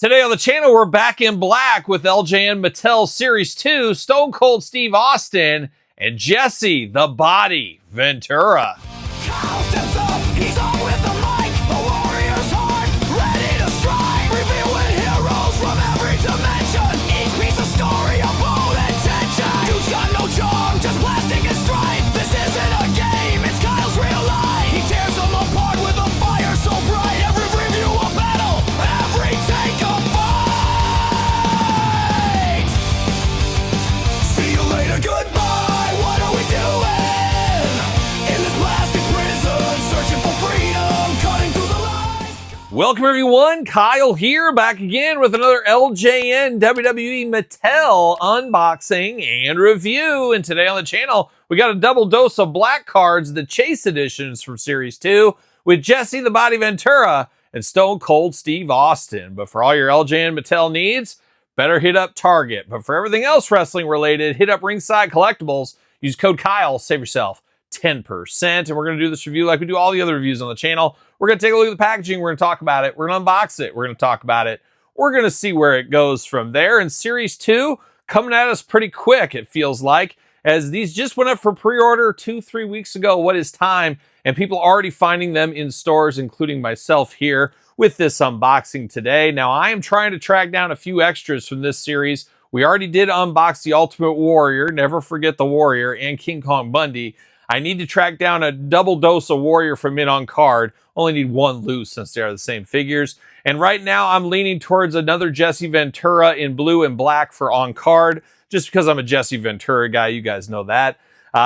Today on the channel, we're back in black with LJN Mattel Series 2, Stone Cold Steve Austin, and Jesse the Body Ventura. Kyle steps up, he's on with the mic, a warrior's heart, ready to strike, revealing heroes from every dimension, each piece of story, a bold intention. Dude's got no charm, just plastic and strife. This isn't a game, it's Kyle's real life. He tears them apart with a fire so bright. Every review a battle, every take a fight. See you later, goodbye, what are we doing? In this plastic prison, searching for freedom, cutting through the lies. Welcome everyone, Kyle here, back again with another LJN WWE Mattel unboxing and review. And today on the channel, we got a double dose of black cards, the Chase editions from Series 2, with Jesse the Body Ventura and Stone Cold Steve Austin. But for all your LJN Mattel needs, better hit up Target. But for everything else wrestling related, hit up Ringside Collectibles. Use code Kyle, save yourself 10%. And we're going to do this review like we do all the other reviews on the channel. We're going to take a look at the packaging. We're going to talk about it. We're going to unbox it. We're going to talk about it. We're going to see where it goes from there. And Series 2 coming at us pretty quick, it feels like, as these just went up for pre-order 2-3 weeks ago. What is time? And people are already finding them in stores, including myself here with this unboxing today. Now, I am trying to track down a few extras from this series. We already did unbox the Ultimate Warrior, never forget the Warrior, and King Kong Bundy. I need to track down a double dose of Warrior from Mint on card. Only need one loose since they are the same figures. And right now I'm leaning towards another Jesse Ventura in blue and black for on card, just because I'm a Jesse Ventura guy. You guys know that.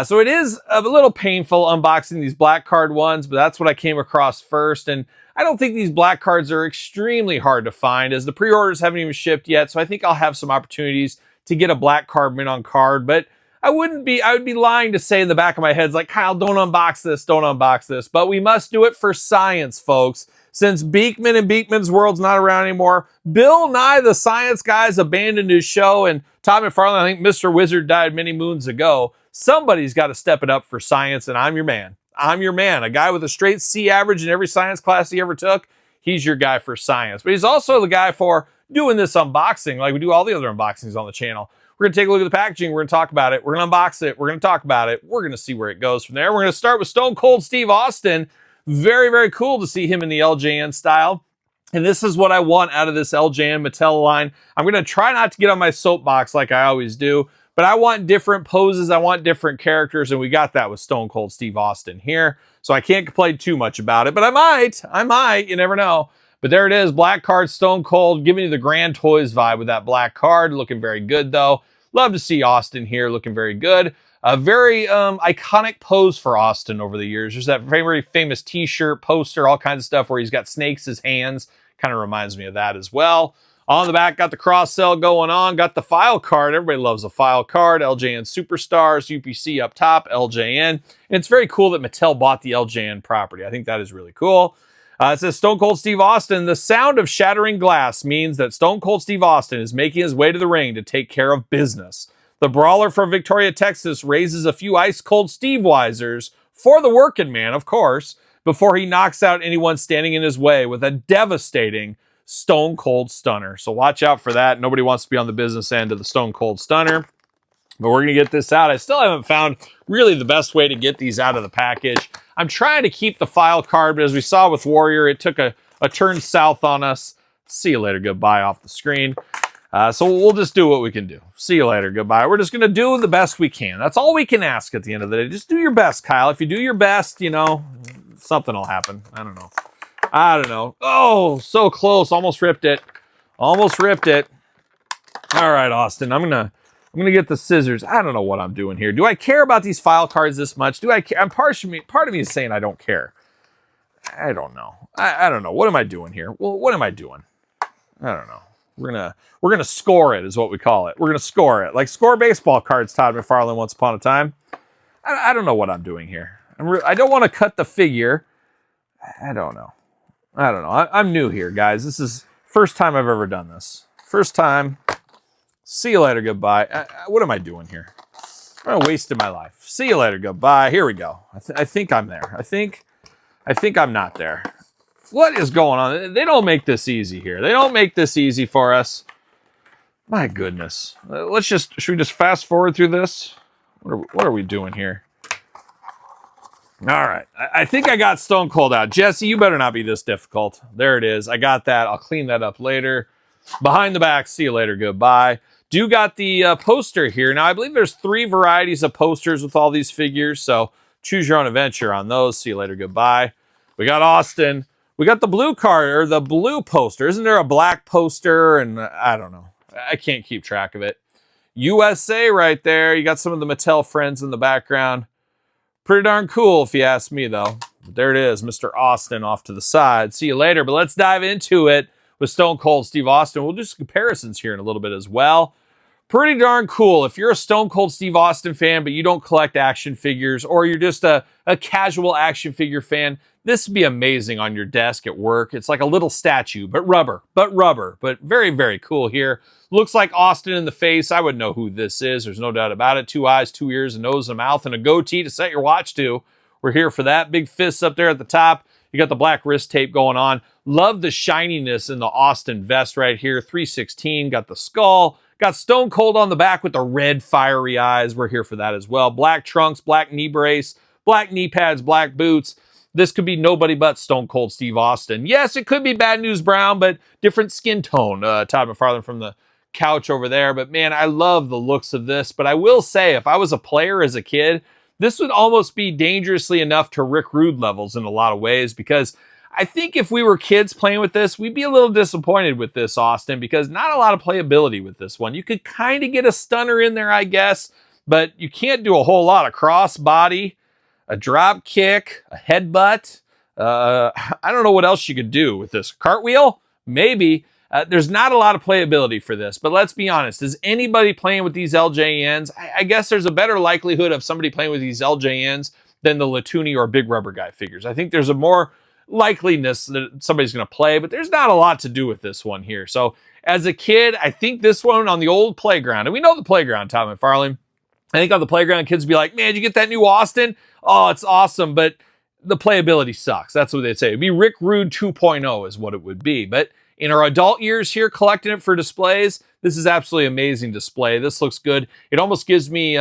So it is a little painful unboxing these black card ones, but that's what I came across first. And I don't think these black cards are extremely hard to find, as the pre-orders haven't even shipped yet. So I think I'll have some opportunities to get a black card Mint on card, but I would be lying to say in the back of my head, it's like, Kyle, don't unbox this, don't unbox this. But we must do it for science, folks. Since Beekman and Beekman's World's not around anymore, Bill Nye the Science Guy's abandoned his show, and Todd McFarlane, I think Mr. Wizard died many moons ago. Somebody's got to step it up for science, and I'm your man. I'm your man. A guy with a straight C average in every science class he ever took, he's your guy for science. But he's also the guy for doing this unboxing like we do all the other unboxings on the channel. We're going to take a look at the packaging. We're going to talk about it. We're going to unbox it. We're going to talk about it. We're going to see where it goes from there. We're going to start with Stone Cold Steve Austin. Very, very cool to see him in the LJN style. And this is what I want out of this LJN Mattel line. I'm going to try not to get on my soapbox like I always do, but I want different poses. I want different characters, and we got that with Stone Cold Steve Austin here. So I can't complain too much about it, but I might. You never know. But there it is, black card, Stone Cold, giving you the Grand Toys vibe with that black card. Looking very good, though. Love to see Austin here, looking very good. A very iconic pose for Austin over the years. There's that very famous t-shirt, poster, all kinds of stuff where he's got snakes as hands. Kind of reminds me of that as well. On the back, got the cross sell going on. Got the file card. Everybody loves a file card. LJN Superstars, UPC up top, LJN. And it's very cool that Mattel bought the LJN property. I think that is really cool. It says Stone Cold Steve Austin. The sound of shattering glass means that Stone Cold Steve Austin is making his way to the ring to take care of business. The brawler from Victoria, Texas raises a few ice cold Steve Weisers for the working man, of course, before he knocks out anyone standing in his way with a devastating Stone Cold Stunner. So watch out for that. Nobody wants to be on the business end of the Stone Cold Stunner. But we're going to get this out. I still haven't found really the best way to get these out of the package. I'm trying to keep the file card, but as we saw with Warrior, it took a turn south on us. See you later, goodbye off the screen. So we'll just do what we can do. See you later, goodbye. We're just going to do the best we can. That's all we can ask at the end of the day. Just do your best, Kyle. If you do your best, you know, something will happen. I don't know. Oh, so close. Almost ripped it. All right, Austin, I'm going to get the scissors. I don't know what I'm doing here. Do I care about these file cards this much? Do I care? Part of me is saying I don't care. I don't know. I don't know. What am I doing here? Well, what am I doing? I don't know. We're gonna score it, is what we call it. We're gonna score it, like score baseball cards. Todd McFarlane once upon a time. I don't know what I'm doing here. I don't want to cut the figure. I don't know. I'm new here, guys. This is first time I've ever done this. First time. See you later, goodbye. What am I doing here? I'm wasting my life. See you later, goodbye. Here we go. I think I'm there. I think I'm not there. What is going on? They don't make this easy here. They don't make this easy for us. My goodness. Should we just fast forward through this? What are we doing here? All right. I think I got Stone Cold out. Jesse, you better not be this difficult. There it is. I got that. I'll clean that up later. Behind the back, see you later. Goodbye. Do got the poster here. Now, I believe there's 3 varieties of posters with all these figures, so choose your own adventure on those. See you later. Goodbye. We got Austin. We got the blue card, or the blue poster. Isn't there a black poster? And I don't know. I can't keep track of it. USA right there. You got some of the Mattel friends in the background. Pretty darn cool if you ask me, though. But there it is, Mr. Austin off to the side. See you later. But let's dive into it with Stone Cold Steve Austin. We'll do some comparisons here in a little bit as well. Pretty darn cool. If you're a Stone Cold Steve Austin fan, but you don't collect action figures, or you're just a casual action figure fan, this would be amazing on your desk at work. It's like a little statue, but rubber. But very, very cool here. Looks like Austin in the face. I would know who this is. There's no doubt about it. 2 eyes, 2 ears, a nose, a mouth, and a goatee to set your watch to. We're here for that. Big fists up there at the top. You got the black wrist tape going on. Love the shininess in the Austin vest right here. 316, got the skull. Got Stone Cold on the back with the red fiery eyes. We're here for that as well. Black trunks, black knee brace, black knee pads, black boots. This could be nobody but Stone Cold Steve Austin. Yes, it could be Bad News Brown, but different skin tone. Todd McFarlane from the couch over there. But man, I love the looks of this. But I will say, if I was a player as a kid, this would almost be dangerously enough to Rick Rude levels in a lot of ways, because I think if we were kids playing with this, we'd be a little disappointed with this, Austin, because not a lot of playability with this one. You could kind of get a stunner in there, I guess, but you can't do a whole lot of cross body, a drop kick, a headbutt. I don't know what else you could do with this. Cartwheel? Maybe. There's not a lot of playability for this, but let's be honest. Is anybody playing with these LJNs? I guess there's a better likelihood of somebody playing with these LJNs than the Latuni or Big Rubber Guy figures. I think there's a more likeliness that somebody's going to play, but there's not a lot to do with this one here. So as a kid, I think this one on the old playground, and we know the playground, Tom McFarlane. I think on the playground, kids would be like, man, did you get that new Austin? Oh, it's awesome, but the playability sucks. That's what they'd say. It'd be Rick Rude 2.0 is what it would be. But in our adult years here, collecting it for displays, this is absolutely amazing display. This looks good. It almost gives me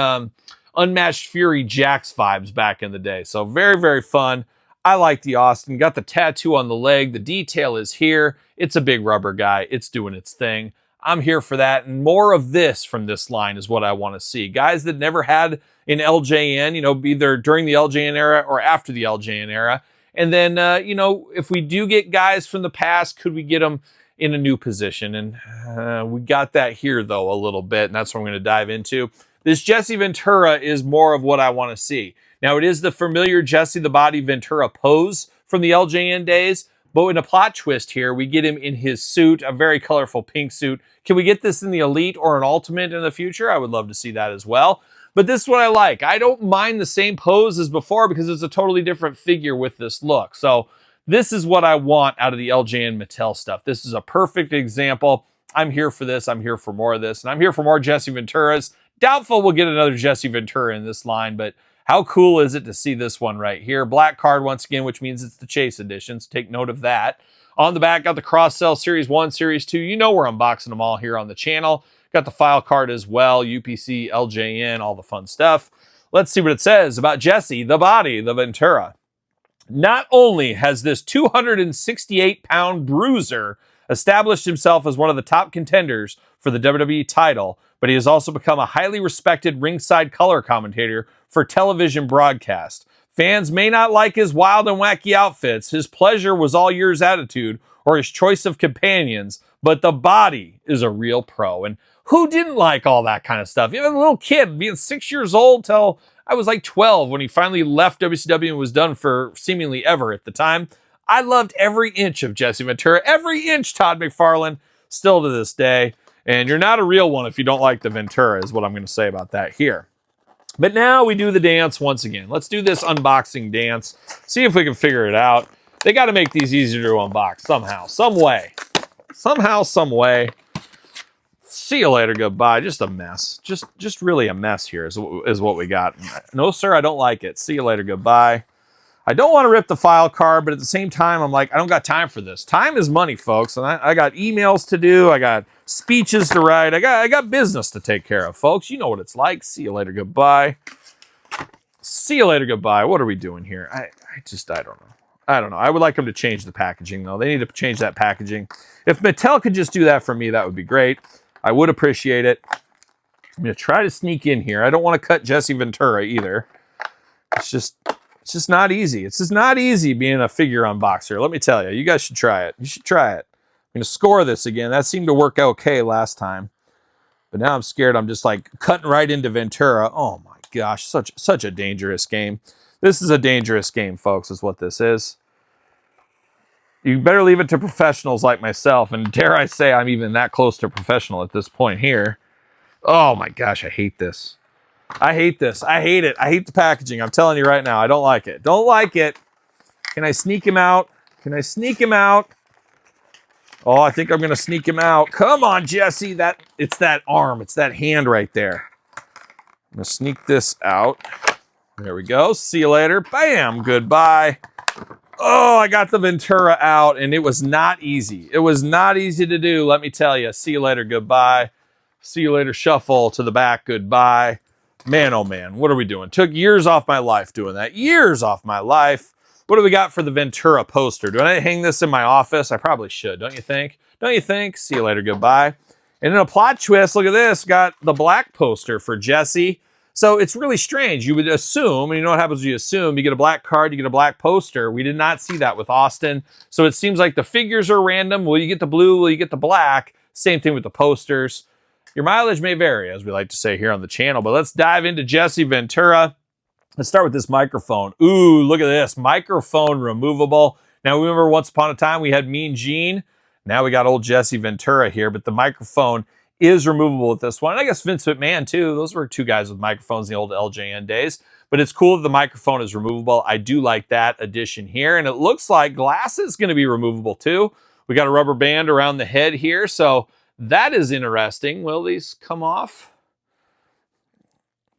Unmatched Fury Jakks vibes back in the day. So very, very fun. I like the Austin. Got the tattoo on the leg. The detail is here. It's a Big Rubber Guy. It's doing its thing. I'm here for that. And more of this from this line is what I want to see. Guys that never had an LJN, either during the LJN era or after the LJN era. And then, if we do get guys from the past, could we get them in a new position? And we got that here, though, a little bit. And that's what I'm going to dive into. This Jesse Ventura is more of what I want to see. Now, it is the familiar Jesse the Body Ventura pose from the LJN days, but in a plot twist here, we get him in his suit, a very colorful pink suit. Can we get this in the Elite or an Ultimate in the future? I would love to see that as well. But this is what I like. I don't mind the same pose as before because it's a totally different figure with this look. So this is what I want out of the LJN Mattel stuff. This is a perfect example. I'm here for this. I'm here for more of this. And I'm here for more Jesse Venturas. Doubtful we'll get another Jesse Ventura in this line, but how cool is it to see this one right here? Black card once again, which means it's the Chase edition, so take note of that. On the back, got the Cross-Sell Series 1, Series 2. You know we're unboxing them all here on the channel. Got the file card as well, UPC, LJN, all the fun stuff. Let's see what it says about Jesse, the Body, the Ventura. Not only has this 268-pound bruiser established himself as one of the top contenders for the WWE title, but he has also become a highly respected ringside color commentator for television broadcast. Fans may not like his wild and wacky outfits, his pleasure was all yours attitude, or his choice of companions, but the Body is a real pro. And who didn't like all that kind of stuff? Even a little kid, being 6 years old till I was like 12 when he finally left WCW and was done for seemingly ever at the time. I loved every inch of Jesse Ventura, every inch, Todd McFarlane, still to this day. And you're not a real one if you don't like the Ventura, is what I'm going to say about that here. But now we do the dance once again. Let's do this unboxing dance. See if we can figure it out. They got to make these easier to unbox somehow, some way. Somehow, some way. See you later, goodbye. Just a mess. Just really a mess here is what we got. No, sir, I don't like it. See you later, goodbye. I don't want to rip the file card, but at the same time, I'm like, I don't got time for this. Time is money, folks. And I got emails to do. I got speeches to write. I got business to take care of, folks. You know what it's like. See you later. Goodbye. See you later. Goodbye. What are we doing here? I don't know. I don't know. I would like them to change the packaging, though. They need to change that packaging. If Mattel could just do that for me, that would be great. I would appreciate it. I'm going to try to sneak in here. I don't want to cut Jesse Ventura either. It's just not easy. It's just not easy being a figure unboxer. Let me tell you. You guys should try it. You should try it. I'm going to score this again. That seemed to work okay last time. But now I'm scared I'm just like cutting right into Ventura. Oh my gosh, such a dangerous game. This is a dangerous game, folks, is what this is. You better leave it to professionals like myself, and dare I say I'm even that close to professional at this point here. Oh my gosh, I hate this. I hate this. I hate it. I hate the packaging. I'm telling you right now, I don't like it. Don't like it. Can I sneak him out? Can I sneak him out? Oh, I think I'm going to sneak him out. Come on, Jesse. It's that arm. It's that hand right there. I'm going to sneak this out. There we go. See you later. Bam. Goodbye. Oh, I got the Ventura out, and it was not easy. It was not easy to do, let me tell you. See you later. Goodbye. See you later. Shuffle to the back. Goodbye. Man, oh man, what are we doing? Took years off my life doing that. Years off my life. What do we got for the Ventura poster? Do I hang this in my office? I probably should, don't you think? Don't you think? See you later. Goodbye. And in a plot twist, look at this. Got the black poster for Jesse. So it's really strange. You would assume, and you know what happens when you assume, you get a black card, you get a black poster. We did not see that with Austin. So it seems like the figures are random. Will you get the blue? Will you get the black? Same thing with the posters. Your mileage may vary, as we like to say here on the channel, but let's dive into Jesse Ventura. Let's start with this microphone. Ooh, look at this. Microphone removable. Now, remember once upon a time we had Mean Gene. Now we got old Jesse Ventura here, but the microphone is removable with this one. And I guess Vince McMahon, too. Those were two guys with microphones in the old LJN days. But it's cool that the microphone is removable. I do like that addition here. And it looks like glass is going to be removable, too. We got a rubber band around the head here, so that is interesting. Will these come off?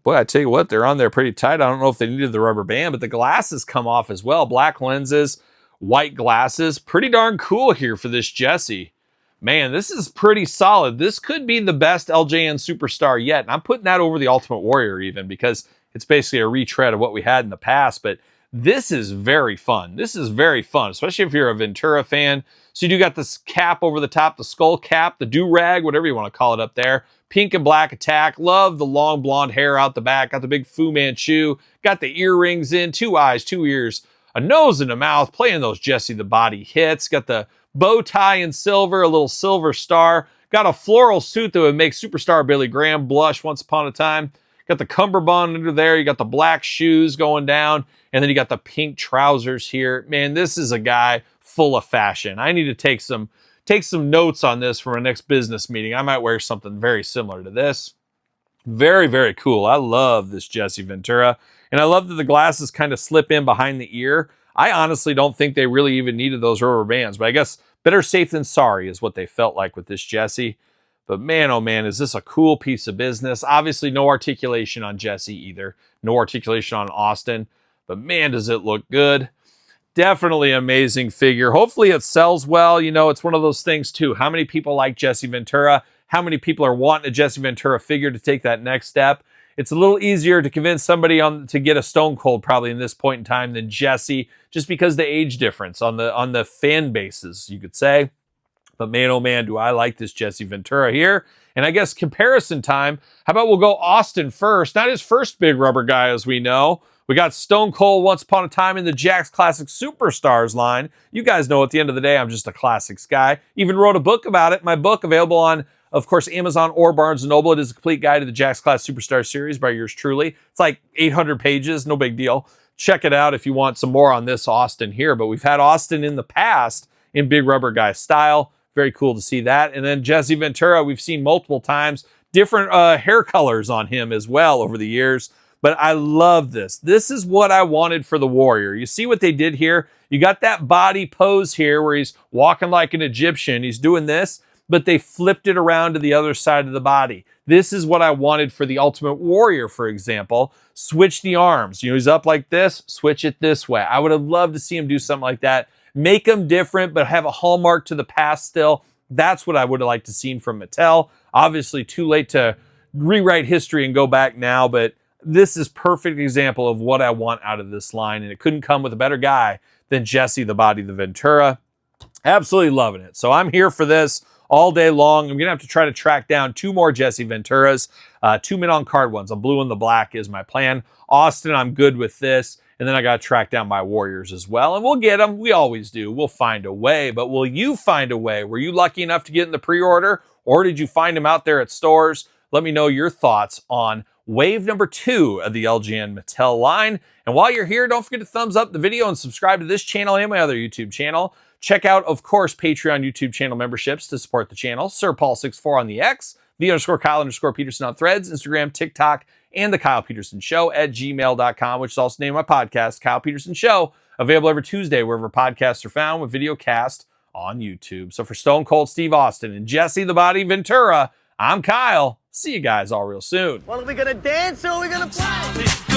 Boy, I tell you what, they're on there pretty tight. I don't know if they needed the rubber band, but the glasses come off as well. Black lenses, white glasses. Pretty darn cool here for this Jesse. Man, this is pretty solid. This could be the best LJN superstar yet. And I'm putting that over the Ultimate Warrior even because it's basically a retread of what we had in the past. But this is very fun. This is very fun, especially if you're a Ventura fan. So you do got this cap over the top, the skull cap, the do-rag, whatever you want to call it up there. Pink and black attack. Love the long blonde hair out the back. Got the big Fu Manchu. Got the earrings in. 2 eyes, 2 ears, a nose and a mouth. Playing those Jesse the Body hits. Got the bow tie in silver, a little silver star. Got a floral suit that would make superstar Billy Graham blush once upon a time. Got the cummerbund under there. You got the black shoes going down. And then you got the pink trousers here. Man, this is a guy full of fashion. I need to take some notes on this for my next business meeting. I might wear something very similar to this. Very, very cool. I love this Jesse Ventura. And I love that the glasses kind of slip in behind the ear. I honestly don't think they really even needed those rubber bands, but I guess better safe than sorry is what they felt like with this Jesse. But man, oh man, is this a cool piece of business. Obviously no articulation on Jesse either. No articulation on Austin. But man, does it look good. Definitely amazing figure. Hopefully it sells well. You know, it's one of those things too. How many people like Jesse Ventura? How many people are wanting a Jesse Ventura figure to take that next step? It's a little easier to convince somebody to get a Stone Cold probably in this point in time than Jesse, just because the age difference on the fan bases, you could say. But man, oh man, do I like this Jesse Ventura here. And I guess comparison time. How about we'll go Austin first? Not his first big rubber guy, as we know. We got Stone Cold once upon a time in the Jakks Classic Superstars line. You guys know at the end of the day, I'm just a classics guy. Even wrote a book about it. My book available on, of course, Amazon or Barnes & Noble. It is a complete guide to the Jakks Classic Superstars series by yours truly. It's like 800 pages, no big deal. Check it out if you want some more on this Austin here. But we've had Austin in the past in big rubber guy style. Very cool to see that. And then Jesse Ventura, we've seen multiple times. Different hair colors on him as well over the years. But I love this. This is what I wanted for the Warrior. You see what they did here? You got that body pose here where he's walking like an Egyptian. He's doing this. but they flipped it around to the other side of the body. This is what I wanted for the Ultimate Warrior, for example. Switch the arms. You know, he's up like this, switch it this way. I would have loved to see him do something like that. Make them different, but have a hallmark to the past still. That's what I would have liked to see from Mattel. Obviously, too late to rewrite history and go back now, but this is perfect example of what I want out of this line, and it couldn't come with a better guy than Jesse the Body the Ventura. Absolutely loving it. So I'm here for this all day long. I'm going to have to try to track down 2 more Jesse Venturas, 2 men on card ones. A blue and the black is my plan. Austin, I'm good with this. And then I got to track down my Warriors as well. And we'll get them. We always do. We'll find a way. But will you find a way? Were you lucky enough to get in the pre-order? Or did you find them out there at stores? Let me know your thoughts on wave number 2 of the LJN Mattel line. And while you're here, don't forget to thumbs up the video and subscribe to this channel and my other YouTube channel. Check out, of course, Patreon YouTube channel memberships to support the channel. SirPaul64 on the X, _Kyle_Peterson on Threads, Instagram, TikTok, and TheKylePetersonShow at gmail.com, which is also the name of my podcast, Kyle Peterson Show, available every Tuesday wherever podcasts are found with video cast on YouTube. So for Stone Cold Steve Austin and Jesse the Body Ventura, I'm Kyle. See you guys all real soon. Well, are we gonna dance or are we gonna play?